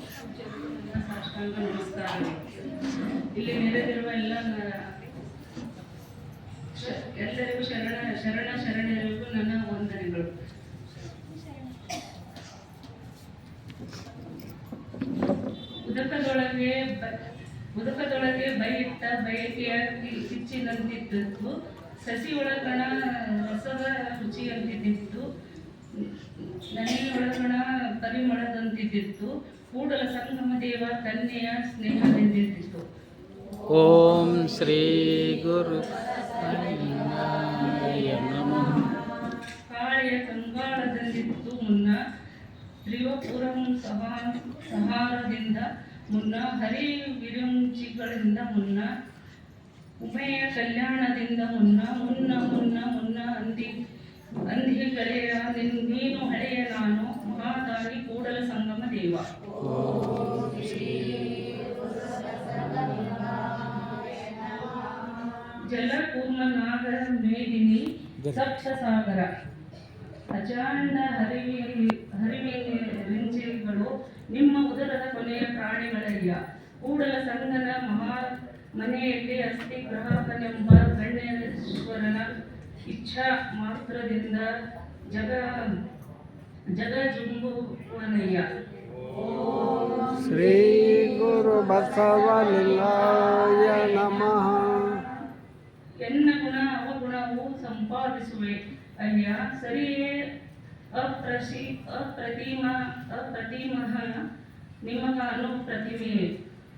ಸಾಷ್ಟಾಂಗ ನಮಸ್ಕಾರ. ಇಲ್ಲಿ ನೆರೆದಿರುವ ಎಲ್ಲರಿಗೂ ಶರಣರಿಗೂ ನನ್ನ ವಂದನೆಗಳು. ಉದಕದೊಳಗೆ ಬೈಯಿಟ್ಟ ಬಯಕೆಯ ಕಿಚ್ಚಿನಂತಿದ್ದು, ಸಸಿಯೊಳಗಣ ರಸದ ರುಚಿಯಂತಿದ್ದಿತ್ತು, ನನೆಯೊಳಗಣ ಪರಿಮಳದಂತಿದ್ದಿತ್ತು, ಕೂಡಲ ಸಂಗಮ ದೇವ ಕನ್ಯೆಯ ಸ್ನೇಹದಿಂದಿತ್ತು. ಓಂ ಶ್ರೀ ಗುರು ಕಾಳೆಯ ಕಂಗಾಳದಲ್ಲಿತ್ತು ಮುನ್ನ, ತ್ರಿವಪುರಂ ಸಹಾರದಿಂದ ಮುನ್ನ, ಹರಿ ವಿರುಂಚಿಗಳಿಂದ ಮುನ್ನ, ಉಮೆಯ ಕಲ್ಯಾಣದಿಂದ ಮುನ್ನ, ಮುನ್ನ ಮುನ್ನ ಮುನ್ನ ಅಂದಿಗಳೆಯ ನೀನು ಹಳೆಯ ನಾನು, ಮಹಾದಾನಿ ಕೂಡಲ ಸಂಗಮ ದೇವ. ಜಲಕೂರ್ಮ ನಾಗರ ಮೇದಿನಿ ಸಪ್ತ ಸಾಗರ, ಅಜಾಂಡ ಹರಿವಿಂಚಿಗಳು ನಿಮ್ಮ ಉದರದ ಕೊನೆಯ ಪ್ರಾಣಿಗಳಯ್ಯ. ಕೂಡಲ ಸಂಗನ ಮಹಾ ಮನೆಯಲ್ಲಿ ಅಸ್ಥಿ ಗ್ರಾಹಕನೆಂಬ ಗಣ್ಯೇಶ್ವರನ ಇಚ್ಛಾ ಮಾತ್ರದಿಂದ ಜಗಜುಂಬುವನಯ್ಯ. ಶ್ರೀ ಗುರು ಬಸವಲಿಂಗಾಯ ನಮಃ. ಎನ್ನ ಗುಣ ಅವಗುಣವು ಸಂಪಾದಿಸುವೆ ಅಯ್ಯ, ಸರಿಯೇ ಅಪ್ರತಿಮಃ ನಿಮಗಾನು ಪ್ರತಿಮೆಯೇ.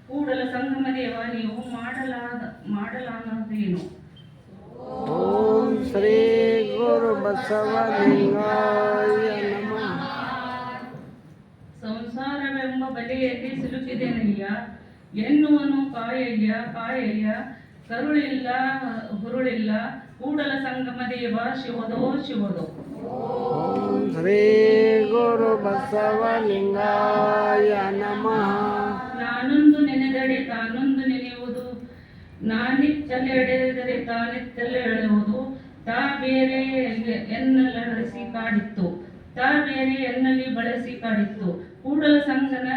ಕೂಡಲ ಸಂಗಮ ದೇವ ನೀವು ಮಾಡಲಾನದೇನು. ಓಂ ಶ್ರೀ ಗುರು ಬಸವಲಿಂಗಾಯ ನಮಃ. ಸಂಸಾರವೆಂಬ ಬಲೆಯಲ್ಲಿ ಸಿಲುಕಿದೆನಯ್ಯ, ಎನ್ನುವನು ಕಾಯಯ್ಯ ಕರುಳಿಲ್ಲ ಹುರುಳಿಲ್ಲ. ಕೂಡಲ ಸಂಗಮ ದೇವ ಶಿವದೋ ಶಿವದೋ. ಓಂ ಶ್ರೀ ಗುರು ಬಸವಲಿಂಗಾಯ ನಮಃ. ನಾನೊಂದು ನೆನೆದಡೆ ತಾನೊಂದು ನೆನೆಯುವುದು, ನಾನಿತ್ತಲೆಡೆದರೆ ತಾನಿತ್ತಲೆ ಎಳೆಯುವುದು. ತಾ ಬೇರೆ ಎನ್ನಲಡಿಸಿ ಕಾಡಿತ್ತು, ತಾ ಬೇರೆ ಎನ್ನಲ್ಲಿ ಬಳಸಿ ಕಾಡಿತ್ತು. ಕೂಡಲ ಸಂಗನ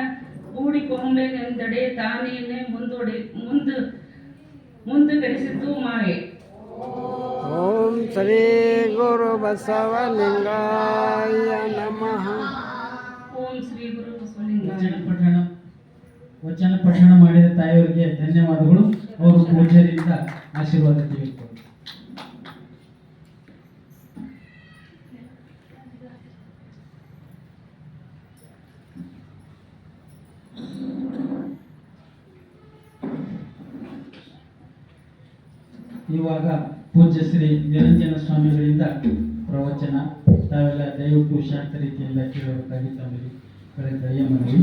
ಕೂಡಿಕೊಂಬೆನೆಂದಡೆ ತಾನೇನೆ ಮುಂದುಗಡಿಸಿತು ಮಾಯೆ. ಓಂ ಶ್ರೀ ಗುರು ಬಸವಲಿಂಗಾಯ ನಮಃ. ಓಂ ಶ್ರೀ ಗುರು ಬಸವಲಿಂಗಾಯ. ವಚನ ಪಠಣ ಮಾಡಿದ ತಾಯಿಯವರಿಗೆ ಧನ್ಯವಾದಗಳು. ಅವರು ಪೂಜ್ಯರಿಂದ ಆಶೀರ್ವಾದ ತೆಗೆದುಕೊಂಡು ಇವಾಗ ಪೂಜ್ಯ ಶ್ರೀ ನಿರಂಜನ ಸ್ವಾಮಿಗಳಿಂದ ಪ್ರವಚನ. ತಾವೆಲ್ಲ ದಯವಿಟ್ಟು ಶಾಂತ ರೀತಿಯಿಂದ ಕೇಳಬೇಕಾಗಿ ತಮ್ಮಲ್ಲಿ ಕಳೆದ ಮನವಿ.